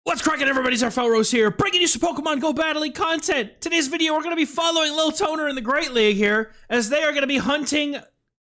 What's cracking, everybody? XehrFelrose here, bringing you some Pokemon GO Battle League content. Today's video, we're going to be following Lil Toner in the Great League here, as they are going to be hunting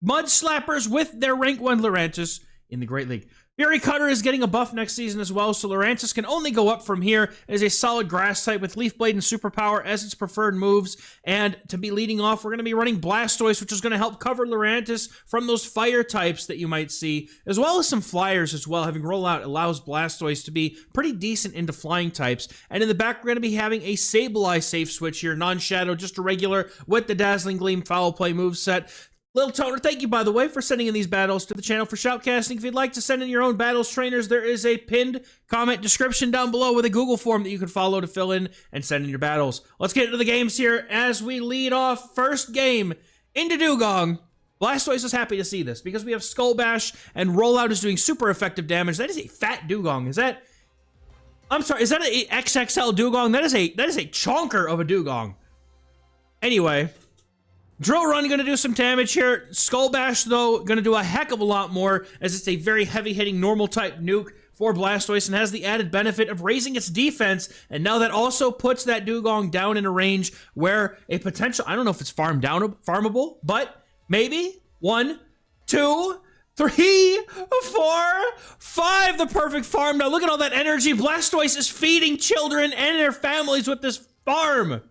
Mud Slappers with their rank 1 Lurantis in the Great League. Fury Cutter is getting a buff next season as well, so Lurantis can only go up from here. It is a solid grass type with Leaf Blade and Superpower as its preferred moves. And to be leading off, we're going to be running Blastoise, which is going to help cover Lurantis from those fire types that you might see, as well as some flyers as well. Having rollout allows Blastoise to be pretty decent into flying types. And in the back, we're going to be having a Sableye safe switch here, non-shadow, just a regular with the Dazzling Gleam Foul Play moveset. Lil Toner, thank you, by the way, for sending in these battles to the channel for Shoutcasting. If you'd like to send in your own battles trainers, there is a pinned comment description down below with a Google form that you can follow to fill in and send in your battles. Let's get into the games here as we lead off first game into Dewgong. Blastoise is happy to see this because we have Skull Bash and Rollout is doing super effective damage. That is a fat Dewgong. Is that... I'm sorry, is that an XXL Dewgong? That is a chonker of a Dewgong. Anyway... Drill Run going to do some damage here. Skull Bash, though, going to do a heck of a lot more, as it's a very heavy-hitting normal-type nuke for Blastoise and has the added benefit of raising its defense, and now that also puts that Dewgong down in a range where a potential... I don't know if it's farmable, but maybe 1, 2, 3, 4, 5, the perfect farm. Now look at all that energy. Blastoise is feeding children and their families with this farm.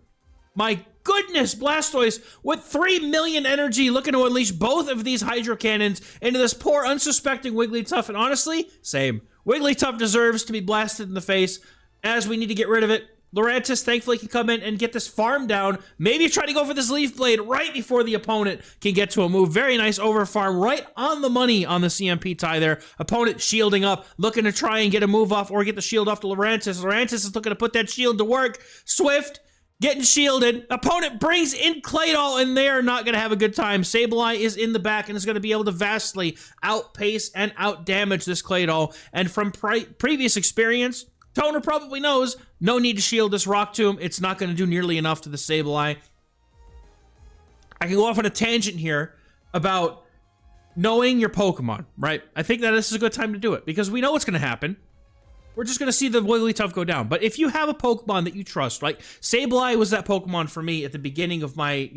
My goodness, Blastoise with 3 million energy looking to unleash both of these Hydro Cannons into this poor unsuspecting Wigglytuff. And honestly, same. Wigglytuff deserves to be blasted in the face as we need to get rid of it. Lurantis thankfully can come in and get this farm down. Maybe try to go for this Leaf Blade right before the opponent can get to a move. Very nice over farm, right on the money on the CMP tie there. Opponent shielding up, looking to try and get a move off or get the shield off to Lurantis. Lurantis is looking to put that shield to work. Swift. Getting shielded. Opponent brings in Claydol, and they are not going to have a good time. Sableye is in the back and is going to be able to vastly outpace and outdamage this Claydol. And from previous experience, Toner probably knows, no need to shield this Rock Tomb. It's not going to do nearly enough to the Sableye. I can go off on a tangent here about knowing your Pokemon, right? I think that this is a good time to do it because we know what's going to happen. We're just going to see the Wigglytuff go down. But if you have a Pokemon that you trust, like Sableye was that Pokemon for me at the beginning of my,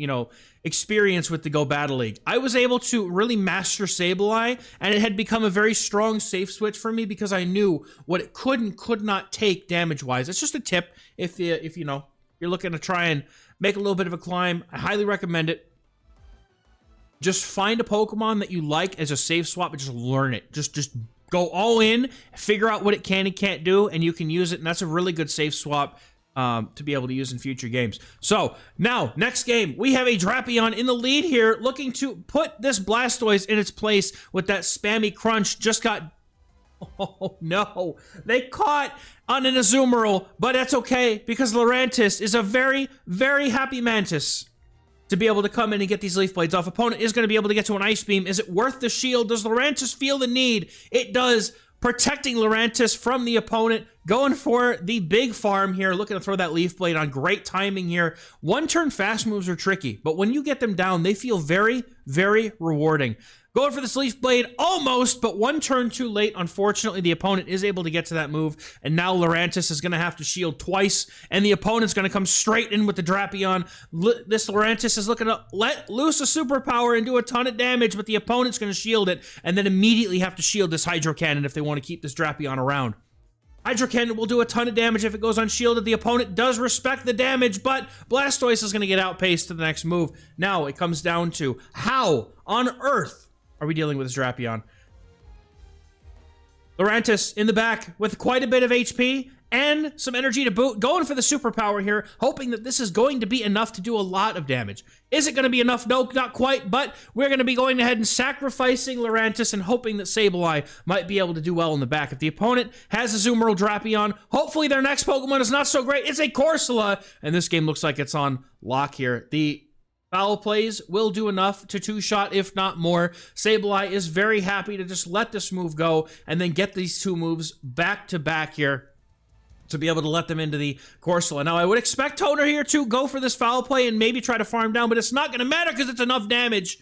experience with the GO Battle League. I was able to really master Sableye, and it had become a very strong safe switch for me because I knew what it could and could not take damage-wise. It's just a tip if you're looking to try and make a little bit of a climb. I highly recommend it. Just find a Pokemon that you like as a safe swap and just learn it. Just go all in, figure out what it can and can't do, and you can use it, and that's a really good safe swap to be able to use in future games. So, now, next game, we have a Drapion in the lead here, looking to put this Blastoise in its place with that spammy crunch. Just got... Oh, no. They caught on an Azumarill, but that's okay, because Lurantis is a very, very happy Mantis to be able to come in and get these Leaf Blades off. Opponent is going to be able to get to an Ice Beam. Is it worth the shield? Does Lurantis feel the need? It does. Protecting Lurantis from the opponent. Going for the big farm here. Looking to throw that Leaf Blade on. Great timing here. One-turn fast moves are tricky, but when you get them down, they feel very, very rewarding. Going for this Leaf Blade, almost, but one turn too late. Unfortunately, the opponent is able to get to that move, and now Lurantis is going to have to shield twice, and the opponent's going to come straight in with the Drapion. This Lurantis is looking to let loose a superpower and do a ton of damage, but the opponent's going to shield it, and then immediately have to shield this Hydro Cannon if they want to keep this Drapion around. Hydro Cannon will do a ton of damage if it goes unshielded. The opponent does respect the damage, but Blastoise is going to get outpaced to the next move. Now, it comes down to how on earth are we dealing with this Drapion? Lurantis in the back with quite a bit of HP and some energy to boot. Going for the superpower here, hoping that this is going to be enough to do a lot of damage. Is it going to be enough? No, not quite, but we're going to be going ahead and sacrificing Lurantis and hoping that Sableye might be able to do well in the back. If the opponent has a Azumarill Drapion, hopefully their next Pokemon is not so great. It's a Corsola, and this game looks like it's on lock here. The foul plays will do enough to two-shot, if not more. Sableye is very happy to just let this move go and then get these two moves back-to-back here to be able to let them into the Corsola. Now, I would expect Toner here to go for this foul play and maybe try to farm down, but it's not going to matter because it's enough damage.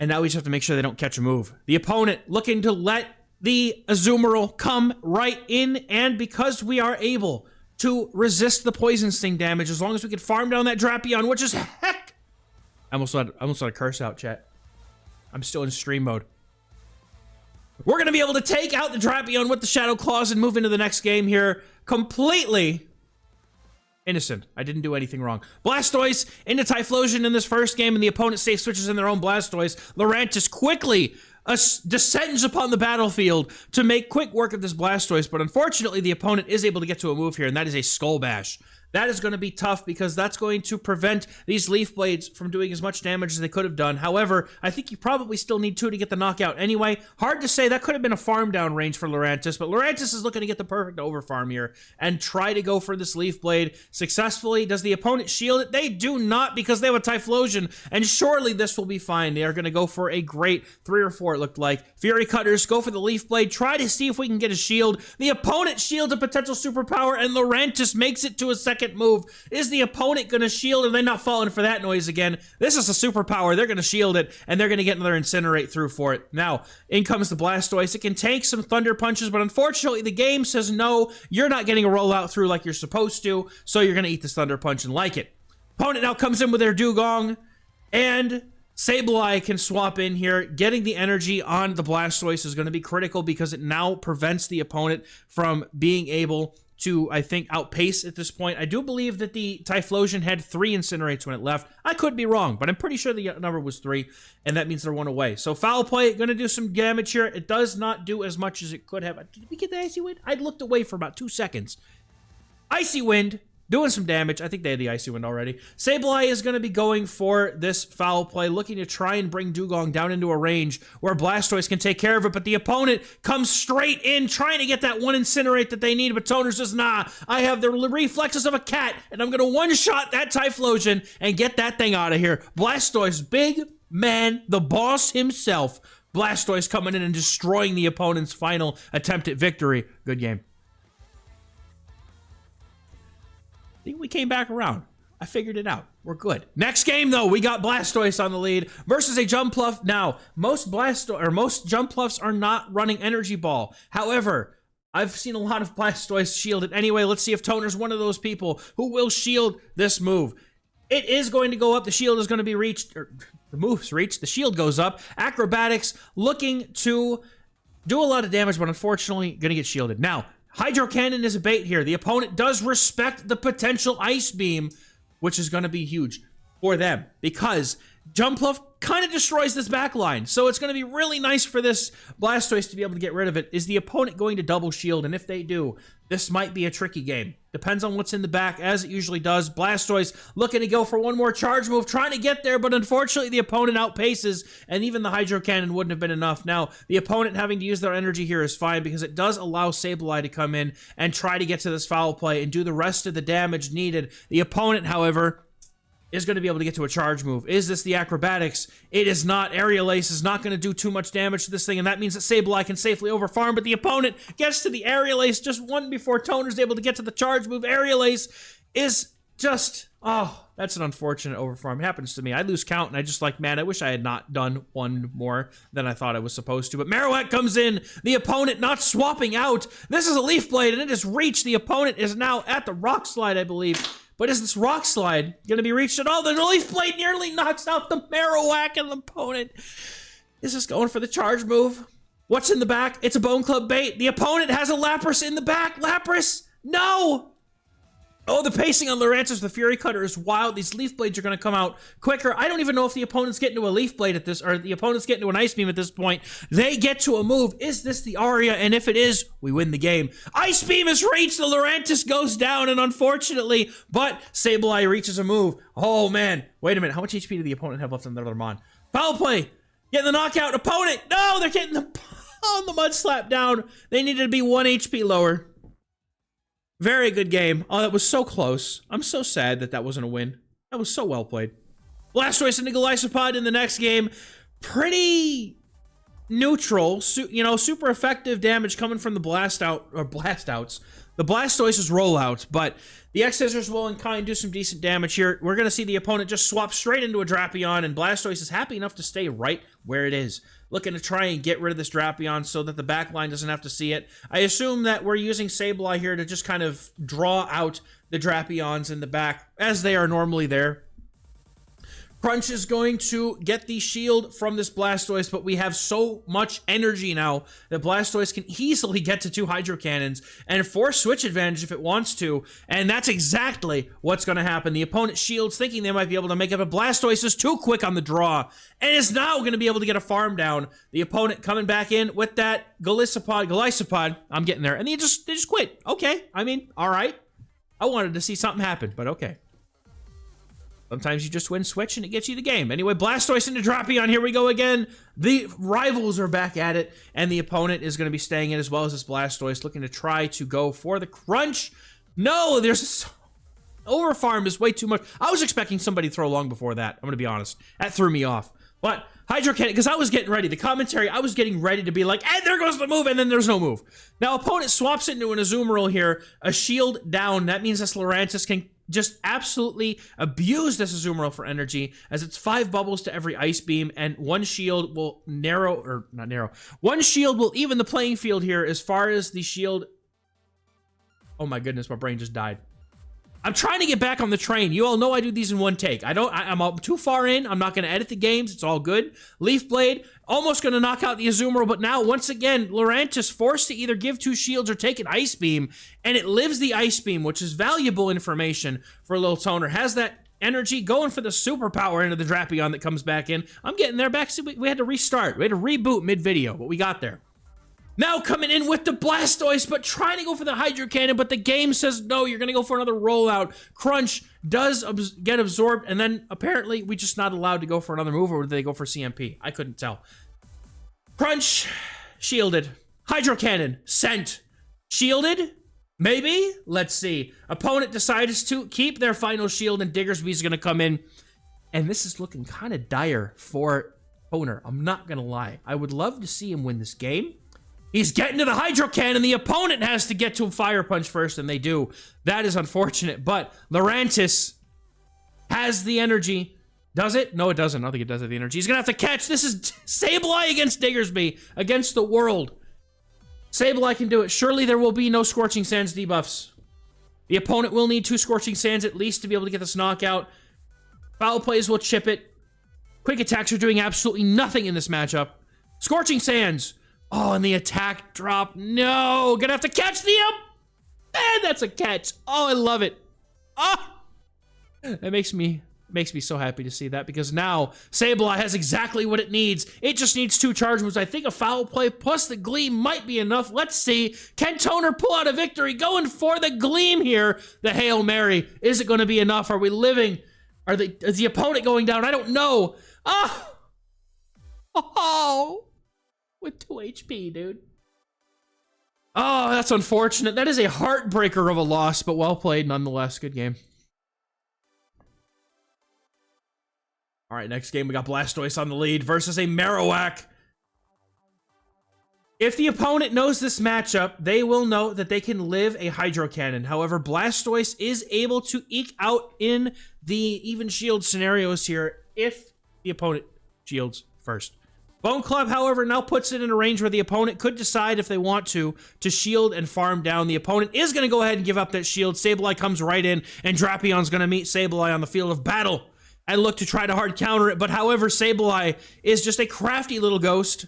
And now we just have to make sure they don't catch a move. The opponent looking to let the Azumarill come right in, and because we are able to resist the Poison Sting damage, as long as we can farm down that Drapion, which is heck... I almost let a curse out, chat. I'm still in stream mode. We're going to be able to take out the Drapion with the Shadow Claws and move into the next game here completely innocent. I didn't do anything wrong. Blastoise into Typhlosion in this first game, and the opponent safe switches in their own Blastoise. Lurantis quickly descends upon the battlefield to make quick work of this Blastoise, but unfortunately the opponent is able to get to a move here, and that is a Skull Bash. That is going to be tough because that's going to prevent these Leaf Blades from doing as much damage as they could have done. However, I think you probably still need 2 to get the knockout anyway. Hard to say. That could have been a farm down range for Lurantis, but Lurantis is looking to get the perfect over farm here and try to go for this Leaf Blade successfully. Does the opponent shield it? They do not, because they have a Typhlosion, and surely this will be fine. They are going to go for a great 3 or 4, it looked like. Fury Cutters, go for the Leaf Blade, try to see if we can get a shield. The opponent shields a potential superpower, and Lurantis makes it to a second move. Is the opponent going to shield? Are they not falling for that noise again? This is a superpower. They're going to shield it, and they're going to get another Incinerate through for it. Now, in comes the Blastoise. It can take some Thunder Punches, but unfortunately, the game says no, you're not getting a rollout through like you're supposed to, so you're going to eat this Thunder Punch and like it. Opponent now comes in with their Dugong, and Sableye can swap in here. Getting the energy on the Blastoise is going to be critical because it now prevents the opponent from being able to, I think, outpace at this point. I do believe that the Typhlosion had 3 Incinerates when it left. I could be wrong, but I'm pretty sure the number was 3, and that means they're 1 away. So Foul Play, going to do some damage here. It does not do as much as it could have. Did we get the Icy Wind? I looked away for about 2 seconds. Icy Wind, doing some damage. I think they had the Icy Wind already. Sableye is going to be going for this Foul Play, looking to try and bring Dugong down into a range where Blastoise can take care of it, but the opponent comes straight in, trying to get that 1 Incinerate that they need, but Toner says, nah, I have the reflexes of a cat, and I'm going to one-shot that Typhlosion and get that thing out of here. Blastoise, big man, the boss himself. Blastoise coming in and destroying the opponent's final attempt at victory. Good game. I think we came back around. I figured it out. We're good. Next game, though, we got Blastoise on the lead versus a Jumpluff. Now, most Jumpluffs are not running Energy Ball. However, I've seen a lot of Blastoise shielded anyway. Let's see if Toner's one of those people who will shield this move. It is going to go up. The shield is going to be reached. Or the move's reached. The shield goes up. Acrobatics looking to do a lot of damage, but unfortunately going to get shielded. Now, Hydro Cannon is a bait here. The opponent does respect the potential Ice Beam, which is going to be huge for them because Jumpluff kind of destroys this back line. So it's going to be really nice for this Blastoise to be able to get rid of it. Is the opponent going to double shield? And if they do, this might be a tricky game. Depends on what's in the back, as it usually does. Blastoise looking to go for one more charge move, trying to get there, but unfortunately the opponent outpaces, and even the Hydro Cannon wouldn't have been enough. Now, the opponent having to use their energy here is fine because it does allow Sableye to come in and try to get to this Foul Play and do the rest of the damage needed. The opponent, however, is going to be able to get to a charge move. Is this the Acrobatics? It is not. Aerial Ace is not going to do too much damage to this thing, and that means that Sableye can safely overfarm, but the opponent gets to the Aerial Ace just one before Toner's able to get to the charge move. Aerial Ace is just, oh, that's an unfortunate overfarm. It happens to me. I lose count, and I just like, man, I wish I had not done one more than I thought I was supposed to. But Marowak comes in. The opponent not swapping out. This is a Leaf Blade, and it is reached. The opponent is now at the Rock Slide, I believe. But is this Rock Slide going to be reached at all? The Leaf Blade nearly knocks out the Marowak, and the opponent is just going for the charge move. What's in the back? It's a Bone Club bait. The opponent has a Lapras in the back. Lapras, no! Oh, the pacing on Lurantis, the Fury Cutter is wild. These Leaf Blades are going to come out quicker. I don't even know if the opponent's getting to a Leaf Blade at this, or the opponent's getting to an Ice Beam at this point. They get to a move. Is this the Aria? And if it is, we win the game. Ice Beam is reached. The Lurantis goes down, and unfortunately, but Sableye reaches a move. Oh, man. Wait a minute. How much HP did the opponent have left on their Mon? Foul Play. Getting the knockout. Opponent. No, they're getting the Mud Slap down. They needed to be 1 HP lower. Very good game. Oh, that was so close. I'm so sad that that wasn't a win. That was so well played. Blastoise and Nigalysopod in the next game. Pretty neutral. You know, super effective damage coming from the blast outs. the Blastoise's rollout, but the X-Scissors will in kind do some decent damage here. We're going to see the opponent just swap straight into a Drapion, and Blastoise is happy enough to stay right where it is. Looking to try and get rid of this Drapion so that the back line doesn't have to see it. I assume that we're using Sableye here to just kind of draw out the Drapions in the back as they are normally there. Crunch is going to get the shield from this Blastoise, but we have so much energy now that Blastoise can easily get to 2 Hydro Cannons and force switch advantage if it wants to, and that's exactly what's going to happen. The opponent shields thinking they might be able to make it, but Blastoise is too quick on the draw and is now going to be able to get a farm down. The opponent coming back in with that Golisopod, I'm getting there, and they just quit. Okay, I mean, all right. I wanted to see something happen, but okay. Sometimes you just win switch and it gets you the game. Anyway, Blastoise into Drapion. Here we go again. The rivals are back at it, and the opponent is going to be staying in as well as this Blastoise, looking to try to go for the crunch. No, there's overfarm is way too much. I was expecting somebody to throw long before that. I'm going to be honest. That threw me off. But Hydro Cannon, because I was getting ready. The commentary, I was getting ready to be like, and there goes the move, and then there's no move. Now, opponent swaps into an Azumarill here. A shield down. That means this Lurantis can just absolutely abuse this Azumarill for energy, as it's 5 bubbles to every Ice Beam, and 1 shield will one shield will even the playing field here as far as the shield. Oh my goodness, my brain just died. I'm trying to get back on the train. You all know I do these in one take. I'm too far in. I'm not going to edit the games. It's all good. Leaf Blade, almost going to knock out the Azumarill, but now, once again, Lurantis forced to either give 2 shields or take an Ice Beam, and it lives the Ice Beam, which is valuable information for a little Toner. Has that energy going for the superpower into the Drapion that comes back in. I'm getting there back. See, we had to restart. We had to reboot mid-video, but we got there. Now coming in with the Blastoise, but trying to go for the Hydro Cannon, but the game says no, you're going to go for another rollout. Crunch does get absorbed, and then apparently we just not allowed to go for another move, or did they go for CMP? I couldn't tell. Crunch, shielded. Hydro Cannon, sent. Shielded? Maybe? Let's see. Opponent decides to keep their final shield, and Diggersby's going to come in, and this is looking kind of dire for Toner. I'm not going to lie. I would love to see him win this game. He's getting to the Hydro Cannon. The opponent has to get to a Fire Punch first, and they do. That is unfortunate, but Lurantis has the energy. Does it? No, it doesn't. I don't think it does have the energy. He's going to have to catch. This is Sableye against Diggersby, against the world. Sableye can do it. Surely there will be no Scorching Sands debuffs. The opponent will need 2 Scorching Sands at least to be able to get this knockout. Foul plays will chip it. Quick attacks are doing absolutely nothing in this matchup. Scorching Sands. Oh, and the attack drop. No, gonna have to catch the and that's a catch. Oh, I love it. Oh, that makes me so happy to see that, because now Sableye has exactly what it needs. It just needs 2 charge moves. I think a foul play plus the Gleam might be enough. Let's see. Can Toner pull out a victory? Going for the Gleam here. The Hail Mary. Is it going to be enough? Are we living? Is the opponent going down? I don't know. Oh. With 2 HP, dude. Oh, that's unfortunate. That is a heartbreaker of a loss, but well played nonetheless. Good game. All right, next game, we got Blastoise on the lead versus a Marowak. If the opponent knows this matchup, they will know that they can live a Hydro Cannon. However, Blastoise is able to eke out in the even shield scenarios here if the opponent shields first. Bone Club, however, now puts it in a range where the opponent could decide if they want to shield and farm down. The opponent is going to go ahead and give up that shield. Sableye comes right in, and Drapion's going to meet Sableye on the field of battle and look to try to hard counter it. But however, Sableye is just a crafty little ghost.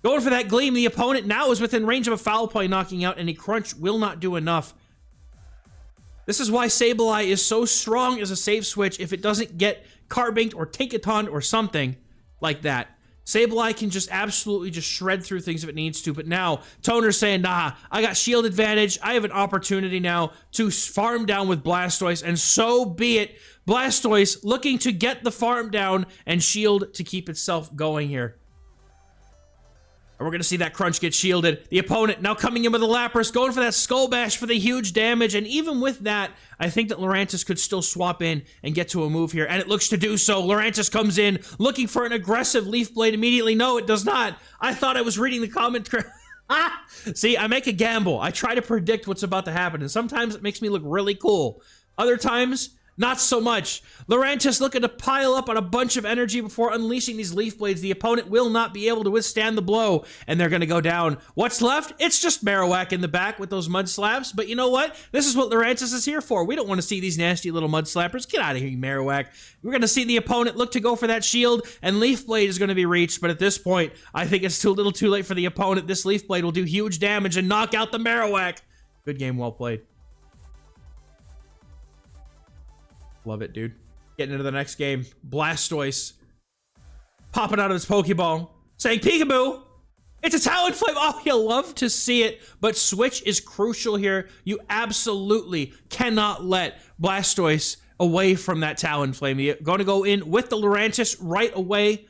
Going for that Gleam, the opponent now is within range of a foul play knocking out, and a Crunch will not do enough. This is why Sableye is so strong as a save switch if it doesn't get Carbanked or Tinkaton or something like that. Sableye can just absolutely just shred through things if it needs to, but now Toner's saying, nah, I got shield advantage. I have an opportunity now to farm down with Blastoise, and so be it. Blastoise looking to get the farm down and shield to keep itself going here. And we're going to see that Crunch get shielded. The opponent now coming in with a Lapras, going for that Skull Bash for the huge damage. And even with that, I think that Lurantis could still swap in and get to a move here. And it looks to do so. Lurantis comes in looking for an aggressive Leaf Blade immediately. No, it does not. I thought I was reading the comment. See, I make a gamble. I try to predict what's about to happen, and sometimes it makes me look really cool. Other times, not so much. Lurantis looking to pile up on a bunch of energy before unleashing these Leaf Blades. The opponent will not be able to withstand the blow, and they're going to go down. What's left? It's just Marowak in the back with those Mud Slaps, but you know what? This is what Lurantis is here for. We don't want to see these nasty little Mud Slappers. Get out of here, you Marowak. We're going to see the opponent look to go for that shield, and Leaf Blade is going to be reached, but at this point, I think it's too little too late for the opponent. This Leaf Blade will do huge damage and knock out the Marowak. Good game, well played. Love it, dude. Getting into the next game. Blastoise popping out of his Pokeball, saying, "Peekaboo! It's a Talonflame!" Oh, you'll love to see it, but Switch is crucial here. You absolutely cannot let Blastoise away from that Talonflame. You're going to go in with the Lurantis right away.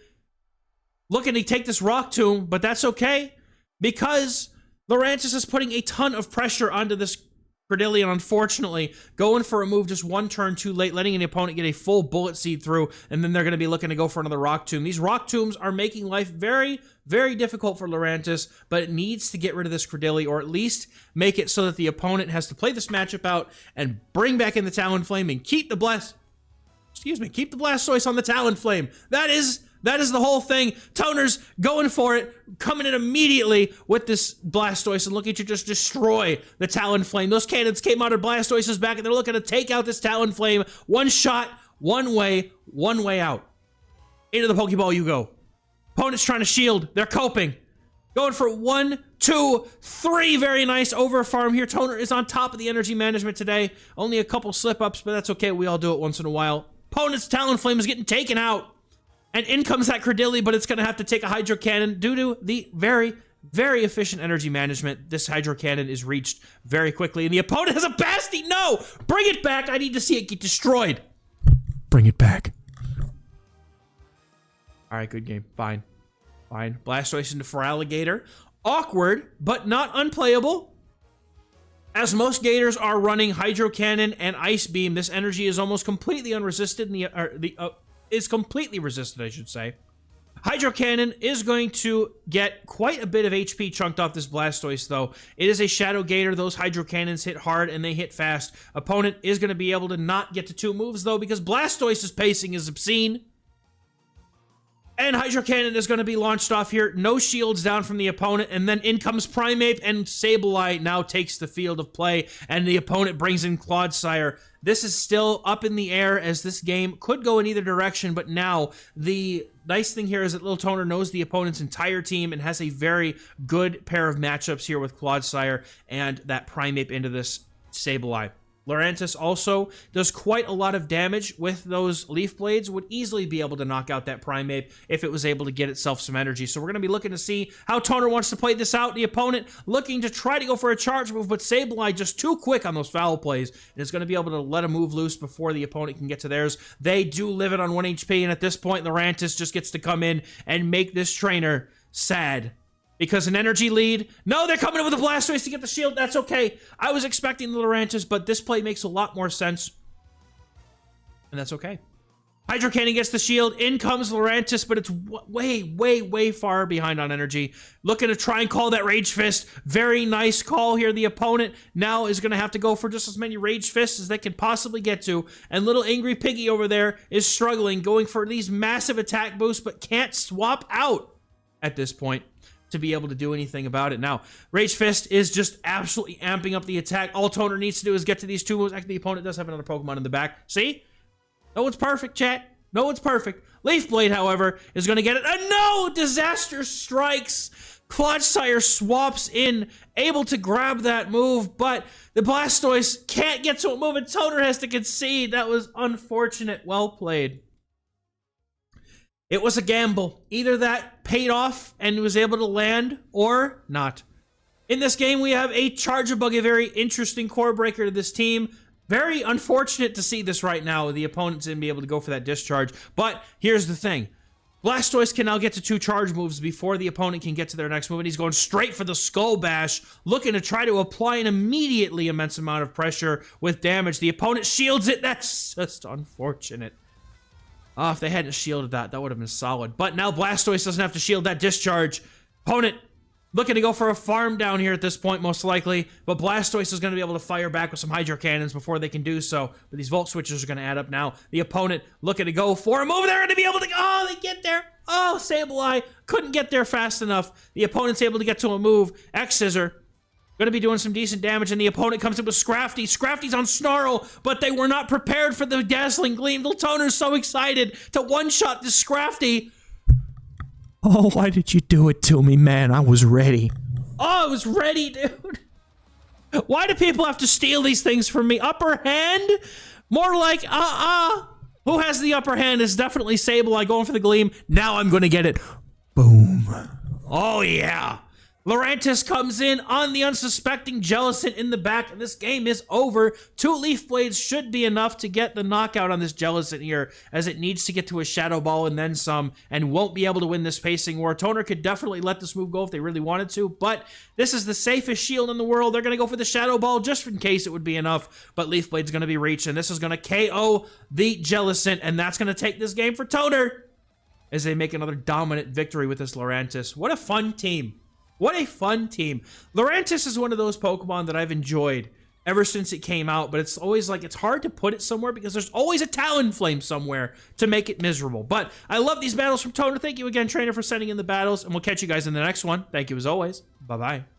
Looking to take this Rock Tomb, but that's okay, because Lurantis is putting a ton of pressure onto this Credillion, unfortunately, going for a move just one turn too late, letting an opponent get a full Bullet Seed through, and then they're going to be looking to go for another Rock Tomb. These Rock Tombs are making life very, very difficult for Lurantis, but it needs to get rid of this Credillion, or at least make it so that the opponent has to play this matchup out and bring back in the Talonflame and keep the keep the Blastoise on the Talonflame. That is the whole thing. Toner's going for it, coming in immediately with this Blastoise and looking to just destroy the Talonflame. Those cannons came out of Blastoise's back, and they're looking to take out this Talonflame. One shot, one way out. Into the Pokeball you go. Opponent's trying to shield. They're coping. Going for 1, 2, 3. Very nice over farm here. Toner is on top of the energy management today. Only a couple slip-ups, but that's okay. We all do it once in a while. Opponent's Talonflame is getting taken out. And in comes that Credillion, but it's going to have to take a Hydro Cannon due to the very, very efficient energy management. This Hydro Cannon is reached very quickly, and the opponent has a Basti. No! Bring it back. I need to see it get destroyed. Bring it back. All right, good game. Fine. Blastoise into Feraligatr. Awkward, but not unplayable. As most Gators are running Hydro Cannon and Ice Beam, this energy is almost completely unresisted. Is completely resisted, I should say. Hydro Cannon is going to get quite a bit of HP chunked off this Blastoise, though. It is a Shadow Gator. Those Hydro Cannons hit hard, and they hit fast. Opponent is going to be able to not get to 2 moves, though, because Blastoise's pacing is obscene. And Hydro Cannon is going to be launched off here. No shields down from the opponent, and then in comes Primeape, and Sableye now takes the field of play, and the opponent brings in Clodsire. This is still up in the air, as this game could go in either direction, but now the nice thing here is that Little Toner knows the opponent's entire team and has a very good pair of matchups here with Clodsire and that Primeape into this Sableye. Lurantis also does quite a lot of damage with those Leaf Blades, would easily be able to knock out that Primeape if it was able to get itself some energy. So we're going to be looking to see how Toner wants to play this out. The opponent looking to try to go for a charge move, but Sableye just too quick on those foul plays, and is going to be able to let a move loose before the opponent can get to theirs. They do live it on 1 HP, and at this point, Lurantis just gets to come in and make this trainer sad. Because an energy lead. No, they're coming in with a Blastoise to get the shield. That's okay. I was expecting the Lurantis, but this play makes a lot more sense. And that's okay. Hydro Cannon gets the shield. In comes Lurantis, but it's way far behind on energy. Looking to try and call that Rage Fist. Very nice call here. The opponent now is going to have to go for just as many Rage Fists as they can possibly get to. And little Angry Piggy over there is struggling, going for these massive attack boosts, but can't swap out at this point to be able to do anything about it. Now, Rage Fist is just absolutely amping up the attack. All Toner needs to do is get to these 2 moves. Actually, the opponent does have another Pokemon in the back. See? No one's perfect, chat. No one's perfect. Leaf Blade, however, is going to get it. No! Disaster strikes. Clodsire swaps in, able to grab that move, but the Blastoise can't get to a move, and Toner has to concede. That was unfortunate. Well played. It was a gamble. Either that paid off and was able to land, or not. In this game, we have a Charjabug, a very interesting core breaker to this team. Very unfortunate to see this right now. The opponents didn't be able to go for that discharge. But here's the thing. Blastoise can now get to 2 charge moves before the opponent can get to their next move, and he's going straight for the Skull Bash, looking to try to apply an immediately immense amount of pressure with damage. The opponent shields it. That's just unfortunate. Oh, if they hadn't shielded that, that would have been solid. But now Blastoise doesn't have to shield that discharge. Opponent Looking to go for a farm down here at this point, most likely. But Blastoise is going to be able to fire back with some Hydro Cannons before they can do so. But these Volt Switches are going to add up now. The opponent looking to go for a move. They're going to be able to... Oh, they get there. Oh, Sableye couldn't get there fast enough. The opponent's able to get to a move. X-Scissor going to be doing some decent damage, and the opponent comes in with Scrafty. Scrafty's on Snarl, but they were not prepared for the Dazzling Gleam. Little Toner's so excited to one-shot this Scrafty. Oh, why did you do it to me, man? I was ready. Oh, I was ready, dude. Why do people have to steal these things from me? Upper hand? More like, Who has the upper hand is definitely Sableye going for the Gleam. Now I'm going to get it. Boom. Oh, yeah. Lurantis comes in on the unsuspecting Jellicent in the back, and this game is over. 2 Leaf Blades should be enough to get the knockout on this Jellicent here, as it needs to get to a Shadow Ball and then some, and won't be able to win this pacing war. Toner could definitely let this move go if they really wanted to, but this is the safest shield in the world. They're going to go for the Shadow Ball just in case it would be enough, but Leaf Blade's going to be reached, and this is going to KO the Jellicent, and that's going to take this game for Toner as they make another dominant victory with this Lurantis. What a fun team. What a fun team. Lurantis is one of those Pokemon that I've enjoyed ever since it came out, but it's always like, it's hard to put it somewhere because there's always a Talonflame somewhere to make it miserable. But I love these battles from Toner. Thank you again, Trainer, for sending in the battles, and we'll catch you guys in the next one. Thank you as always. Bye-bye.